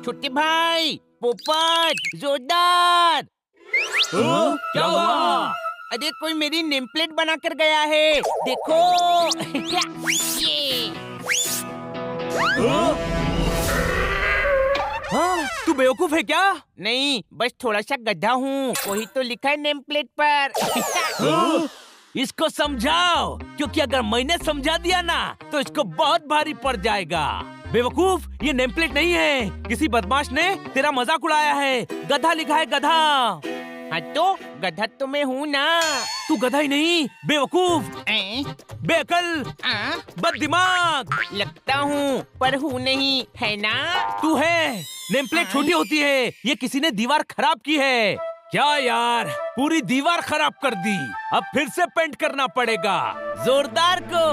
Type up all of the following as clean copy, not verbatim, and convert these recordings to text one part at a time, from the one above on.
छोटे भाई, पोपट, जोरदार। क्या हुआ? अरे कोई मेरी नेम प्लेट बना कर गया है, देखो। ये। तू बेवकूफ है क्या? नहीं, बस थोड़ा सा गधा हूँ, वही तो लिखा है नेम प्लेट पर। इसको समझाओ, क्योंकि अगर मैंने समझा दिया ना तो इसको बहुत भारी पड़ जाएगा। बेवकूफ, ये नेम प्लेट नहीं है, किसी बदमाश ने तेरा मजाक उड़ाया है। गधा लिखा है, गधा। हाँ तो गधा तो मैं हूँ ना। तू गधा ही नहीं, बेवकूफ, बेअकल, बददिमाग लगता हूँ पर हूँ नहीं, है ना? तू है। नेम प्लेट छोटी होती है, ये किसी ने दीवार खराब की है। क्या यार, पूरी दीवार खराब कर दी। अब फिर से पेंट करना पड़ेगा, जोरदार को।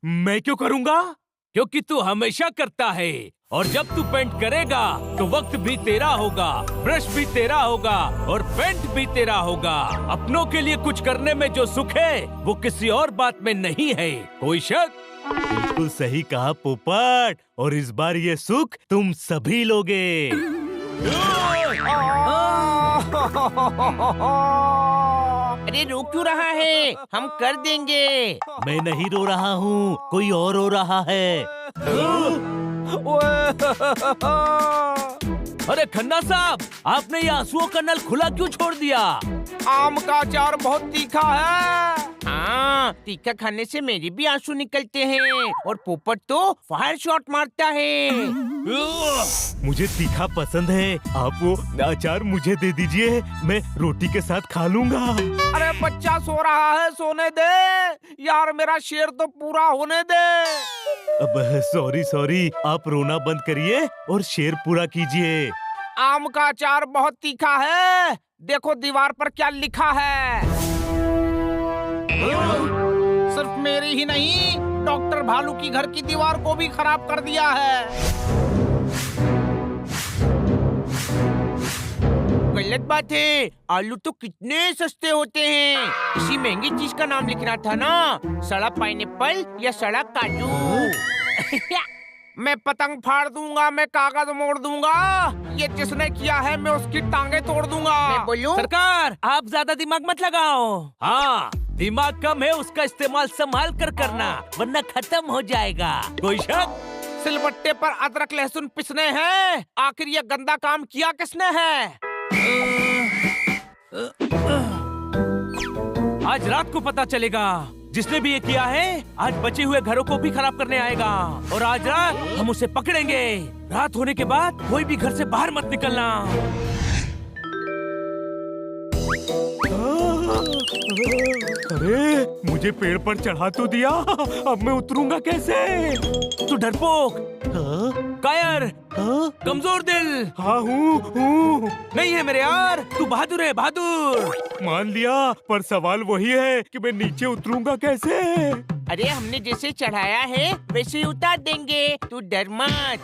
मैं क्यों करूँगा? क्योंकि तू हमेशा करता है, और जब तू पेंट करेगा तो वक्त भी तेरा होगा, ब्रश भी तेरा होगा और पेंट भी तेरा होगा। अपनों के लिए कुछ करने में जो सुख है वो किसी और बात में नहीं है। कोई शक? बिल्कुल सही कहा पोपट, और इस बार ये सुख तुम सभी लोगे। अरे रो क्यों रहा है? हम कर देंगे। मैं नहीं रो रहा हूँ, कोई और रो रहा है। अरे खन्ना साहब, आपने ये आंसुओं का नल खुला क्यों छोड़ दिया? आम का अचार बहुत तीखा है। हाँ, तीखा खाने से मेरे भी आंसू निकलते हैं, और पोपट तो फायर शॉट मारता है। मुझे तीखा पसंद है, आप वो अचार मुझे दे दीजिए, मैं रोटी के साथ खा लूंगा। अरे बच्चा सो रहा है, सोने दे यार, मेरा शेर तो पूरा होने दे। अब सॉरी, आप रोना बंद करिए और शेर पूरा कीजिए। आम का अचार बहुत तीखा है, देखो दीवार पर क्या लिखा है। सिर्फ मेरी ही नहीं, डॉक्टर भालू की घर की दीवार को भी खराब कर दिया है। गलत बात है, आलू तो कितने सस्ते होते हैं। किसी महंगी चीज का नाम लिखना था ना, सड़ा पाइनएप्पल या सड़ा काजू। मैं पतंग फाड़ दूंगा, मैं कागज मोड़ दूंगा, ये जिसने किया है मैं उसकी टांगे तोड़ दूंगा। मैं बोलूं? सरकार, आप ज्यादा दिमाग मत लगाओ। हाँ, दिमाग कम है, उसका इस्तेमाल संभाल कर करना, वरना खत्म हो जाएगा। कोई शक? सिलबट्टे पर अदरक लहसुन पिसने हैं, आखिर ये गंदा काम किया किसने है? आज रात को पता चलेगा। जिसने भी ये किया है आज बचे हुए घरों को भी खराब करने आएगा, और आज रात हम उसे पकड़ेंगे। रात होने के बाद कोई भी घर से बाहर मत निकलना। अरे मुझे पेड़ पर चढ़ा तो दिया, अब मैं उतरूंगा कैसे? तू डरपोक, कायर, कमजोर दिल। हाँ हूँ। नहीं है मेरे यार, तू बहादुर है, बहादुर। मान लिया, पर सवाल वही है कि मैं नीचे उतरूंगा कैसे? अरे हमने जैसे चढ़ाया है वैसे ही उतार देंगे, तू डर मत।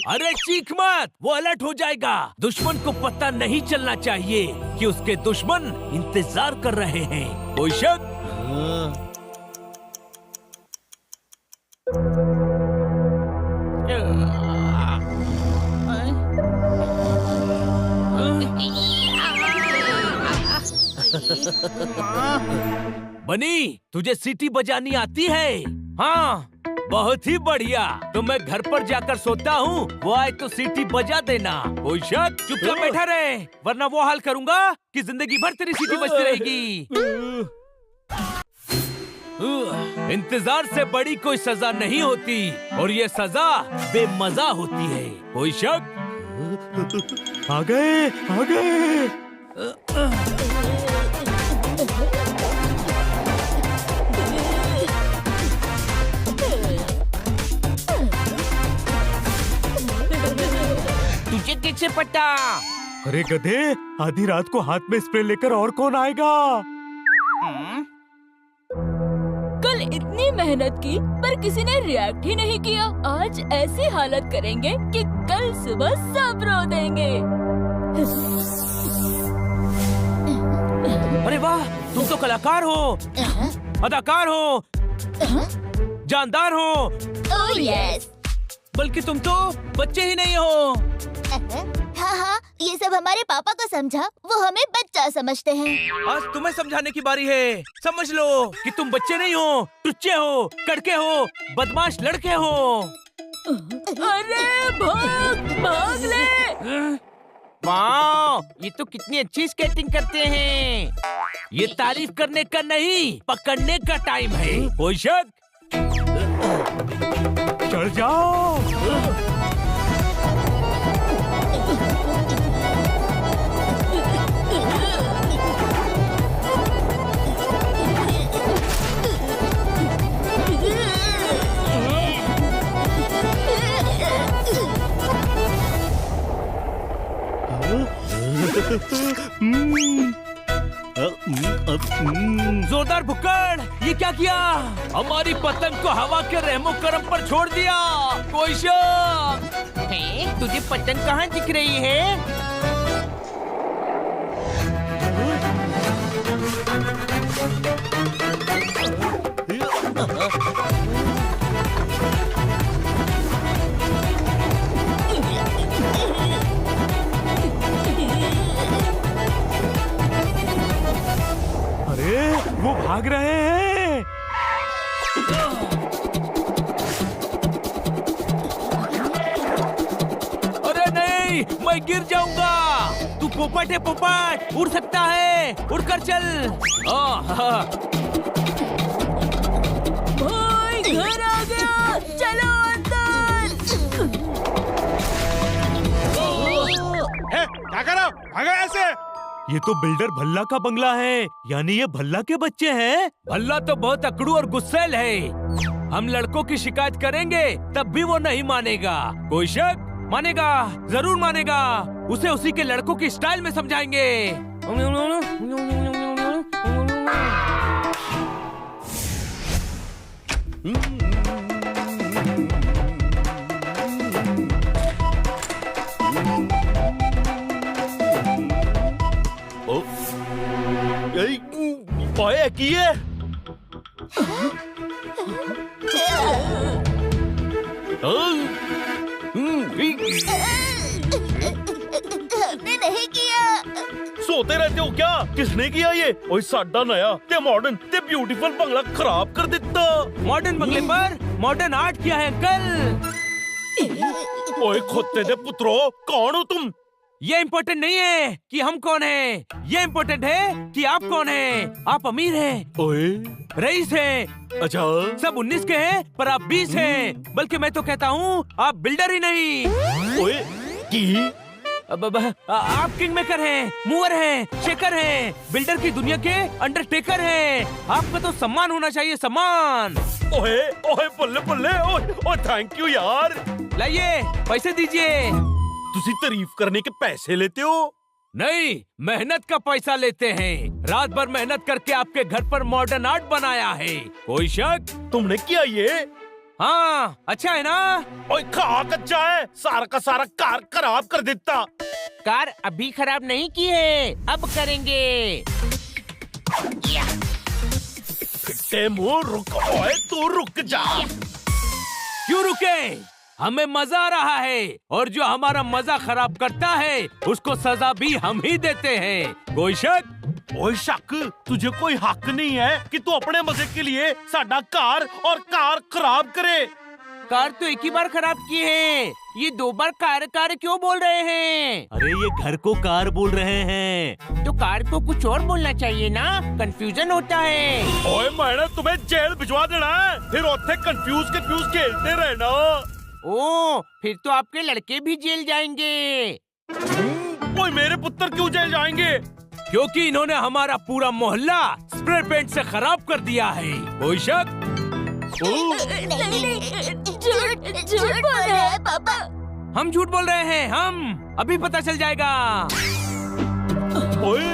अरे चीख मत, वो अलर्ट हो जाएगा। दुश्मन को पता नहीं चलना चाहिए कि उसके दुश्मन इंतजार कर रहे हैं। कोई शक? बनी, तुझे सीटी बजानी आती है? हाँ, बहुत ही बढ़िया। तो मैं घर पर जाकर सोता हूँ, वो आए तो सीटी बजा देना। कोई शक? चुपचाप बैठा रहे, वरना वो हाल करूँगा कि जिंदगी भर तेरी सीटी बजती रहेगी। इंतजार से बड़ी कोई सजा नहीं होती, और ये सजा बेमजा होती है। कोई शक? आ गए। तुझे कैसे पता? अरे गधे, आधी रात को हाथ में स्प्रे लेकर और कौन आएगा? कल इतनी मेहनत की पर किसी ने रिएक्ट ही नहीं किया। आज ऐसी हालत करेंगे कि कल सुबह सब रो देंगे। अरे वाह, तुम तो कलाकार हो, अदाकार हो। जानदार हो। Oh yes. बल्कि तुम तो बच्चे ही नहीं हो। हाँ हाँ, ये सब हमारे पापा को समझा, वो हमें बच्चा समझते हैं। आज तुम्हें समझाने की बारी है। समझ लो कि तुम बच्चे नहीं हो, टुच्चे हो, कड़के हो, बदमाश लड़के हो। अरे भाग ले। वाह, ये तो कितनी अच्छी स्केटिंग करते हैं। ये तारीफ करने का नहीं, पकड़ने का टाइम है। कोई शक? चढ़ जाओ। जोरदार भुक्कड़, ये क्या किया? हमारी पतंग को हवा के रहमो करम पर छोड़ दिया। कोई शक? हैं? तुझे पतंग कहाँ दिख रही है? अरे वो भाग रहे हैं। अरे नहीं, मैं गिर जाऊंगा। तू पोपट है पोपट, उड़ सकता है, उड़कर चल। भाई घर आ गया, चलो अंदर। क्या करो? भागो ऐसे। ये तो बिल्डर भल्ला का बंगला है, यानी ये भल्ला के बच्चे हैं। भल्ला तो बहुत अकड़ू और गुस्सैल है। हम लड़कों की शिकायत करेंगे तब भी वो नहीं मानेगा। कोई शक? मानेगा, जरूर मानेगा। उसे उसी के लड़कों की स्टाइल में समझाएंगे। ओए की है? हमने नहीं किया। सोते रहते हो क्या? किसने किया ये? ओए साडा नया ते मॉडर्न ते ब्यूटीफुल बंगला खराब कर देता। मॉडर्न बंगले पर मॉडर्न आर्ट किया है अंकल। ओए खोते दे पुत्रो, कौन हो तुम? ये इम्पोर्टेंट नहीं है कि हम कौन हैं, ये इम्पोर्टेंट है कि आप कौन हैं। आप अमीर हैं, ओए रईस हैं, अच्छा सब 19 के हैं पर आप 20 हैं। बल्कि मैं तो कहता हूँ आप बिल्डर ही नहीं। ओए की आप किंग मेकर हैं, मूवर हैं, शेकर हैं, बिल्डर की दुनिया के अंडरटेकर हैं। आपका तो सम्मान होना चाहिए, सम्मान। ओए ओए बल्ले बल्ले, ओए ओए थैंक यू यार। लाइए पैसे दीजिए। तुसी तारीफ करने के पैसे लेते हो? नहीं, मेहनत का पैसा लेते हैं। रात भर मेहनत करके आपके घर पर मॉडर्न आर्ट बनाया है। कोई शक? तुमने किया ये? हाँ, अच्छा है ना? ओए खा कच्चा है, सारा का सारा कार खराब कर देता। कार अभी खराब नहीं की है, अब करेंगे। फिट्टे मुंह रुक, ओए तू रुक जा। क्यों रुके? हमें मजा आ रहा है और जो हमारा मजा खराब करता है उसको सजा भी हम ही देते हैं। कोई शक? ओए शक, तुझे कोई हक नहीं है कि तू अपने मजे के लिए साडा कार और कार खराब करे। कार तो एक ही बार खराब की है, ये 2 बार कार कार क्यों बोल रहे हैं? अरे ये घर को कार बोल रहे हैं। तो कार को कुछ और बोलना चाहिए ना, कंफ्यूजन होता है। ओए मैंने तुम्हें जेल भिजवा देना है, फिर ओथे कंफ्यूज खेलते रहना। ओ, फिर तो आपके लड़के भी जेल जाएंगे। ओए मेरे पुत्र क्यों जेल जाएंगे? क्योंकि इन्होंने हमारा पूरा मोहल्ला स्प्रे पेंट से खराब कर दिया है। कोई शक? नहीं, झूठ बोल रहे हैं पापा। हम झूठ बोल रहे हैं, हम अभी पता चल जाएगा। ओए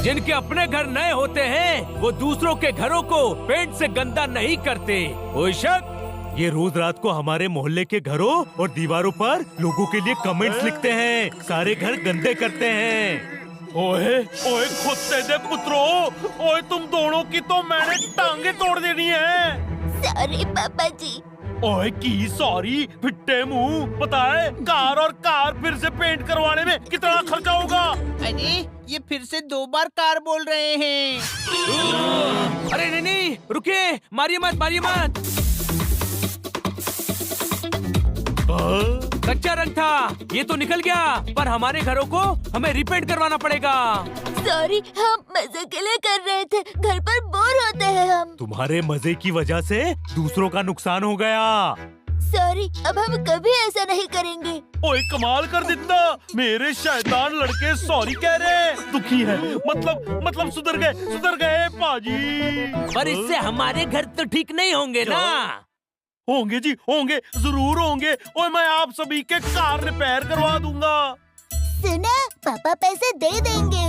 जिनके अपने घर नए होते हैं वो दूसरों के घरों को पेंट से गंदा नहीं करते। कोई शक? ये रोज रात को हमारे मोहल्ले के घरों और दीवारों पर लोगों के लिए कमेंट्स लिखते हैं, सारे घर गंदे करते हैं। ओए ओए कुत्ते दे पुत्रो, ओए तुम दोनों की तो मैंने टांगे तोड़ देनी है। सॉरी पापा जी। ओए की सॉरी फिट्टे मुंह, पता है कार और कार फिर से पेंट करवाने में कितना खर्चा होगा? अरे ये फिर से 2 बार कार बोल रहे हैं। अरे नहीं नहीं, रुकिए, मारिए मत। कच्चा रंग था, ये तो निकल गया, पर हमारे घरों को हमें रिपेंट करवाना पड़ेगा। सॉरी, हम मजे के लिए कर रहे थे, घर पर बोर होते हैं हम। तुम्हारे मजे की वजह से दूसरों का नुकसान हो गया। सॉरी, अब हम कभी ऐसा नहीं करेंगे। ओए कमाल कर देता, मेरे शैतान लड़के सॉरी कह रहे, दुखी है, मतलब सुधर गए पाजी। पर इससे हमारे घर तो ठीक नहीं होंगे ना। होंगे जी, होंगे, जरूर होंगे। ओए मैं आप सभी के कार रिपेयर करवा दूंगा। सुना, पापा पैसे दे देंगे।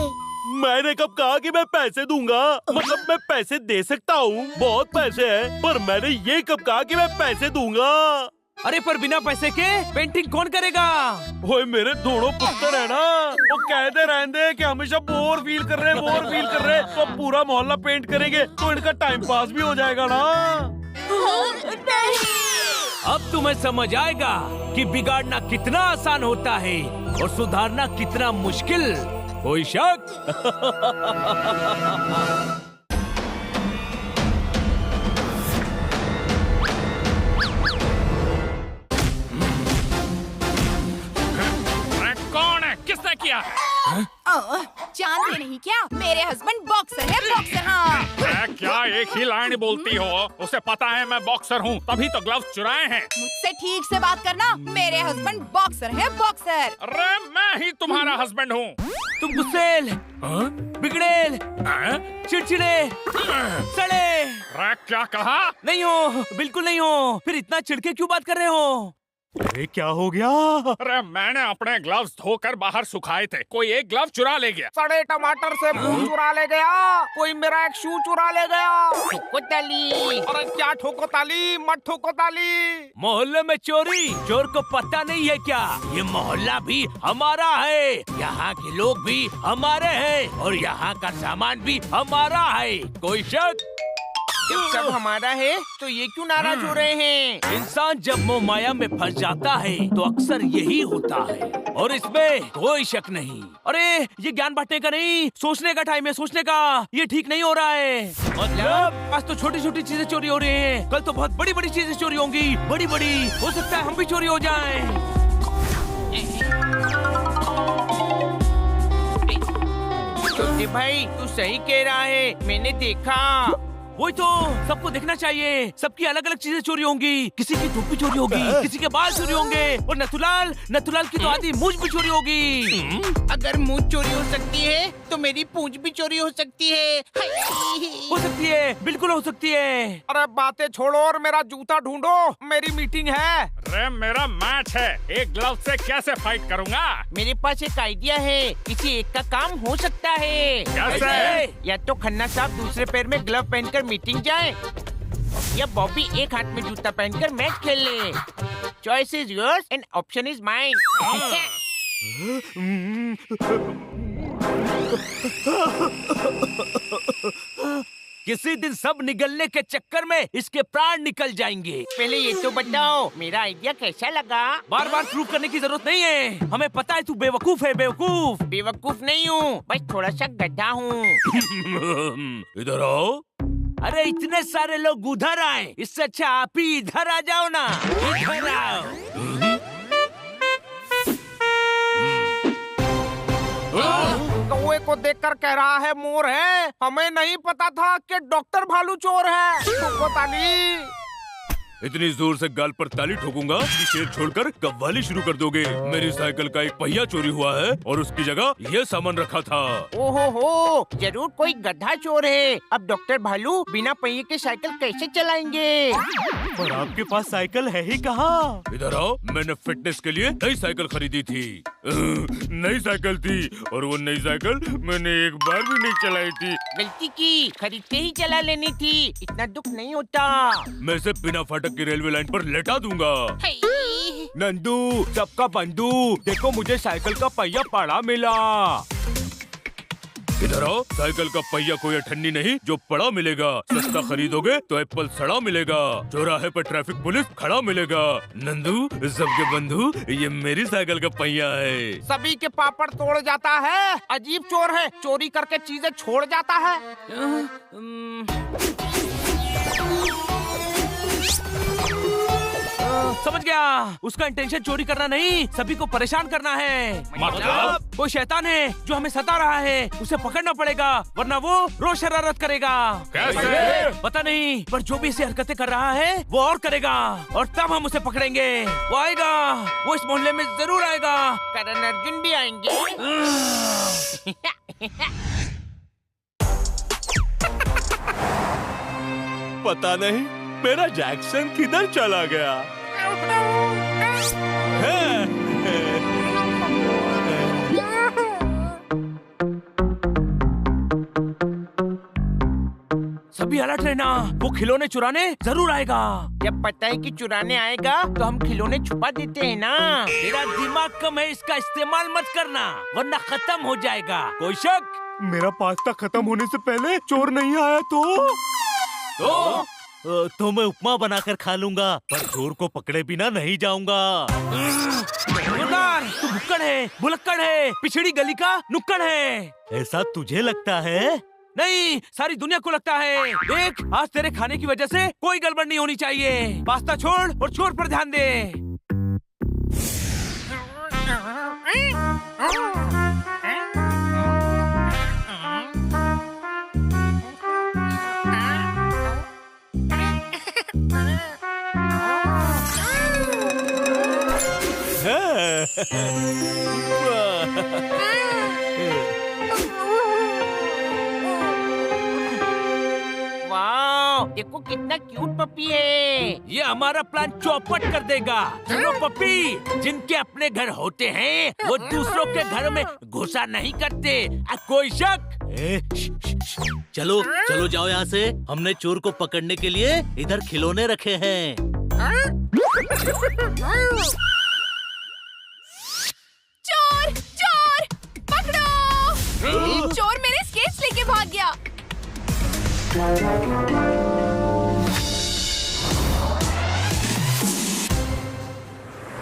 मैंने कब कहा कि मैं पैसे दूंगा? मतलब मैं पैसे दे सकता हूँ, बहुत पैसे हैं, पर मैंने ये कब कहा कि मैं पैसे दूंगा? अरे पर बिना पैसे के पेंटिंग कौन करेगा? ओए मेरे दोनों पुत्र है ना, वो कहते रहते कि हमेशा बोर फील कर रहे, तो पूरा मोहल्ला पेंट करेंगे तो इनका टाइम पास भी हो जाएगा ना। अब तुम्हें समझ आएगा कि बिगाड़ना कितना आसान होता है और सुधारना कितना मुश्किल। कोई शक? कौन है, किसने किया है? जानते नहीं क्या, मेरे हस्बैंड बॉक्सर है, बॉक्सर। हाँ, क्या एक ही लाइन बोलती हो? उसे पता है मैं बॉक्सर हूँ, तभी तो ग्लव्स चुराए हैं। मुझसे ठीक से बात करना, मेरे हस्बैंड बॉक्सर है, बॉक्सर। अरे मैं ही तुम्हारा हस्बैंड हूँ। तुम गुस्सेल, बिगड़ेल, चिड़चिड़े, सड़े अरे क्या कहा? नहीं हो, बिल्कुल नहीं हो। फिर इतना चिढ़के क्यों बात कर रहे हो? अरे क्या हो गया? अरे मैंने अपने ग्लव्स धोकर बाहर सुखाए थे, कोई एक ग्लव चुरा ले गया। सड़े टमाटर से फूल चुरा ले गया, कोई मेरा एक शू चुरा ले गया। ठोको ताली। अरे क्या ठोको ताली, मत ठोको ताली। मोहल्ले में चोरी, चोर को पता नहीं है क्या? ये मोहल्ला भी हमारा है, यहाँ के लोग भी हमारे हैं और यहाँ का सामान भी हमारा है। कोई शक? जब सब हमारा है तो ये क्यों नाराज हो रहे हैं? इंसान जब मोह माया में फंस जाता है तो अक्सर यही होता है और इसमें कोई शक नहीं। अरे ये ज्ञान बांटने का नहीं, सोचने का टाइम है, सोचने का। ये ठीक नहीं हो रहा है। मतलब आज तो छोटी छोटी चीजें चोरी हो रही हैं, कल तो बहुत बड़ी बड़ी चीजें चोरी होंगी, बड़ी बड़ी। हो सकता है हम भी चोरी हो जाएं। छोटे भाई तू सही कह रहा है, मैंने देखा। वही तो, सबको देखना चाहिए। सबकी अलग अलग चीजें चोरी होंगी, किसी की टोपी चोरी होगी, किसी के बाल चोरी होंगे और नथुलाल की तो आधी मूंछ भी चोरी होगी। अगर मूंछ चोरी हो सकती है तो मेरी पूंछ भी चोरी हो सकती है। हो सकती है, बिल्कुल हो सकती है। अरे बातें छोड़ो और मेरा जूता ढूंढो, मेरी मीटिंग है। अरे मेरा मैच है, एक ग्लव से कैसे फाइट करूंगा? मेरे पास एक आइडिया है, किसी एक का काम हो सकता है। कैसे? या तो खन्ना साहब दूसरे पैर में ग्लव पहनकर मीटिंग जाए, या बॉबी एक हाथ में जूता पहनकर मैच खेल ले। Choice is yours and option is mine. किसी दिन सब निगलने के चक्कर में इसके प्राण निकल जाएंगे। पहले ये तो बताओ मेरा आइडिया कैसा लगा? बार बार प्रूव करने की जरूरत नहीं है, हमें पता है तू बेवकूफ है। बेवकूफ बेवकूफ नहीं हूँ, बस थोड़ा सा गड्ढा हूँ। इधर आओ। अरे इतने सारे लोग उधर आए, इससे अच्छा आप ही इधर आ जाओ ना। इधर आओ। कौवे को देखकर कह रहा है मोर है, हमें नहीं पता था कि डॉक्टर भालू चोर है। ठोको ताली। इतनी जोर से गाल पर ताली ठोकूंगा कि शेर छोड़कर कव्वाली शुरू कर दोगे। मेरी साइकिल का एक पहिया चोरी हुआ है और उसकी जगह ये सामान रखा था। ओहो हो, जरूर कोई गधा चोर है। अब डॉक्टर भालू बिना पहिए के साइकिल कैसे चलाएंगे? पर आपके पास साइकिल है ही कहाँ? इधर आओ, मैंने फिटनेस के लिए नई साइकिल खरीदी थी। नई साइकिल थी और वो नई साइकिल मैंने एक बार भी नहीं चलाई थी। गलती की, खरीदते ही चला लेनी थी, इतना दुख नहीं होता। मैं इसे बिना फाटक की रेलवे लाइन पर लेटा दूंगा। नंदू, सबका बंधु, देखो मुझे साइकिल का पहिया पड़ा मिला। इधर आओ, साइकिल का पहिया कोई अठन्नी नहीं जो पड़ा मिलेगा। सस्ता खरीदोगे तो एप्पल सड़ा मिलेगा, चौराहे पर ट्रैफिक पुलिस खड़ा मिलेगा। नंदू सबके बंधु, ये मेरी साइकिल का पहिया है। सभी के पापड़ तोड़ जाता है, अजीब चोर है, चोरी करके चीजें छोड़ जाता है। समझ गया, उसका इंटेंशन चोरी करना नहीं, सभी को परेशान करना है। मतलब? कोई शैतान है जो हमें सता रहा है, उसे पकड़ना पड़ेगा वरना वो रोज शरारत करेगा। कैसे? पता नहीं, पर जो भी ऐसी हरकतें कर रहा है वो और करेगा, और तब हम उसे पकड़ेंगे। वो आएगा, वो इस मोहल्ले में जरूर आएगा। करण अर्जुन भी आएंगे। पता नहीं मेरा जैक्सन किधर चला गया। सभी अलर्ट रहना, वो खिलौने चुराने जरूर आएगा। जब पता है कि चुराने आएगा तो हम खिलौने छुपा देते हैं ना। तेरा दिमाग कम है, इसका इस्तेमाल मत करना वरना खत्म हो जाएगा। कोई शक? मेरा पास्ता खत्म होने से पहले चोर नहीं आया तो मैं उपमा बनाकर खा लूंगा, पर चोर को पकड़े बिना नहीं जाऊंगा। जोरदार, तू भुक्कड़ है, भुलक्कड़ है, पिछड़ी गली का नुक्कड़ है। ऐसा तुझे लगता है? नहीं, सारी दुनिया को लगता है। देख, आज तेरे खाने की वजह से कोई गड़बड़ नहीं होनी चाहिए। पास्ता छोड़ और चोर पर ध्यान दे। वाह, देखो कितना क्यूट पपी है। ये हमारा प्लान चौपट कर देगा। चलो पप्पी, जिनके अपने घर होते हैं वो दूसरों के घर में घुसा नहीं करते। कोई शक? चलो चलो जाओ यहाँ से। हमने चोर को पकड़ने के लिए इधर खिलौने रखे हैं। चोर चोर पकड़ो। चोर मेरे स्केट्स लेके भाग गया।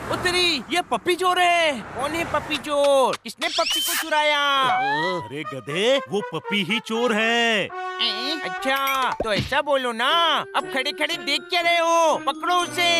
ओ तेरी, ये पप्पी चोर है। कौन है पपी चोर? किसने पपी को चुराया? अरे गधे, वो पपी ही चोर है। अच्छा, तो ऐसा बोलो ना। अब खड़े खड़े देख क्या रहे हो? पकड़ो उसे।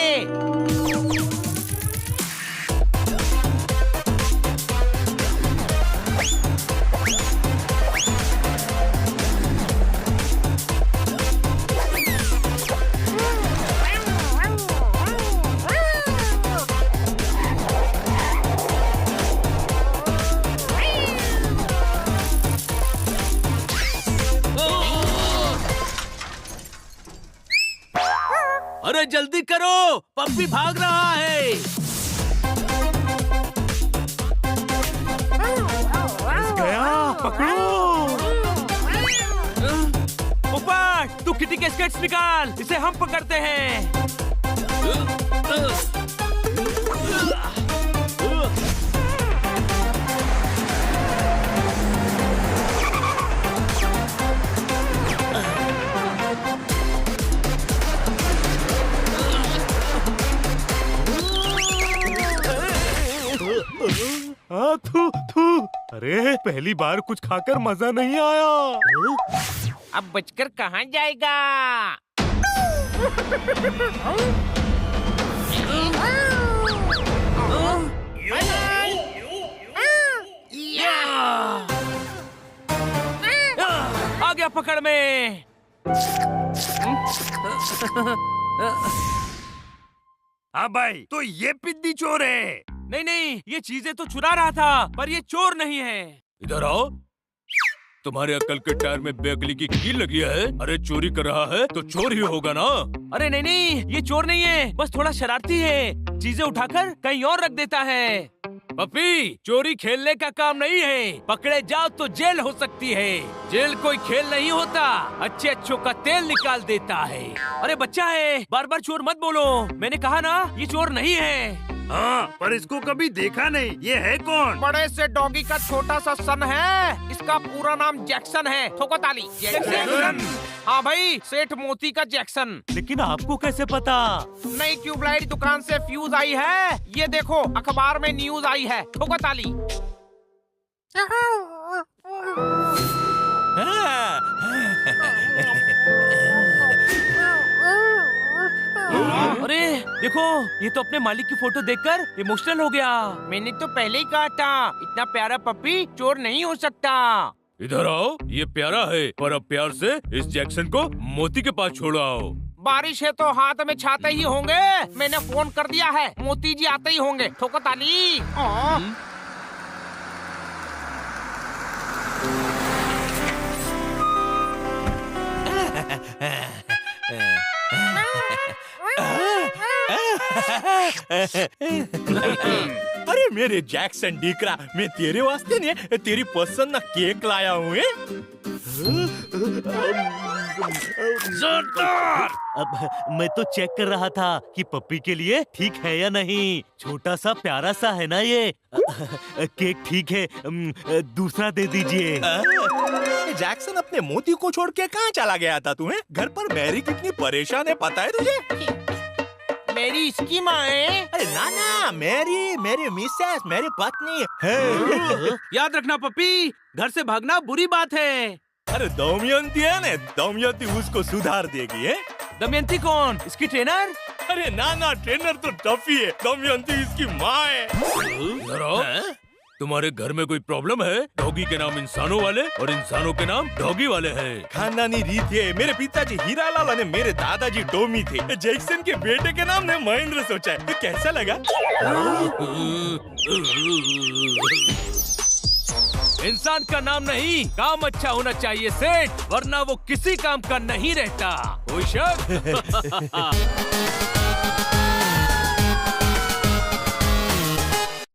अरे जल्दी करो, पप्पी भाग रहा है। गया, पकड़ो। ऊपर, तू किटी के स्केट्स निकाल, इसे हम पकड़ते हैं। थू थू। अरे पहली बार कुछ खाकर मजा नहीं आया। अब बचकर कहाँ जाएगा? आ गया पकड़ में। हाँ भाई, तो ये पिद्दी चोर है। नहीं नहीं, ये चीजें तो चुरा रहा था, पर ये चोर नहीं है। इधर आओ। तुम्हारे अक्ल के टायर में बेअक्ली की कील लगी है। अरे चोरी कर रहा है तो चोर ही होगा ना। अरे नहीं नहीं, ये चोर नहीं है, बस थोड़ा शरारती है। चीजें उठाकर कहीं और रख देता है। पप्पी, चोरी खेलने का काम नहीं है। पकड़े जाओ तो जेल हो सकती है। जेल कोई खेल नहीं होता, अच्छे अच्छों का तेल निकाल देता है। अरे बच्चा है, बार बार चोर मत बोलो। मैंने कहा ना, ये चोर नहीं है। हाँ, पर इसको कभी देखा नहीं। ये है कौन? बड़े से डॉगी का छोटा सा सन है। इसका पूरा नाम जैक्सन है। ठोको ताली। जैक्सन। हाँ भाई, सेठ मोती का जैक्सन। लेकिन आपको कैसे पता? नई ट्यूबलाइट दुकान से फ्यूज आई है। ये देखो, अखबार में न्यूज आई है। ठोको ताली। अरे देखो, ये तो अपने मालिक की फोटो देखकर इमोशनल हो गया। मैंने तो पहले ही कहा था, इतना प्यारा पपी चोर नहीं हो सकता। इधर आओ, ये प्यारा है, पर अब प्यार से इस जैक्सन को मोती के पास छोड़ो आओ। बारिश है तो हाथ में छाते ही होंगे। मैंने फोन कर दिया है, मोती जी आते ही होंगे। ठोको ताली। अरे मेरे जैक्सन डीकरा, मैं तेरे वास्ते नहीं तेरी पसंद ना केक लाया हूँ। जोरदार। अब मैं तो चेक कर रहा था कि पप्पी के लिए ठीक है या नहीं। छोटा सा प्यारा सा है ना ये। केक ठीक है, दूसरा दे दीजिए। जैक्सन अपने मोती को छोड़ के कहाँ चला गया था तुम्हें? घर पर मैरी कितनी परेशान है पता है तुझे? मेरी इसकी माँ है। अरे ना, मेरी मिसेस, मेरी पत्नी है। याद रखना पप्पी, घर से भागना बुरी बात है। अरे दमयंती है ना, दमयंती उसको सुधार देगी है। दमयंती कौन? इसकी ट्रेनर? अरे ना, ट्रेनर तो टफी है, दमयंती इसकी माँ है। इधर आओ। तुम्हारे घर में कोई प्रॉब्लम है? डॉगी के नाम इंसानों वाले और इंसानों के नाम डॉगी वाले हैं। खानदानी रीत है। मेरे पिताजी हीरालाल ने मेरे दादाजी टॉमी थे। जैक्सन के बेटे के नाम ने महेंद्र सोचा है। तो कैसा लगा? इंसान का नाम नहीं, काम अच्छा होना चाहिए सेठ, वरना वो किसी काम का नहीं रहता। कोई शक?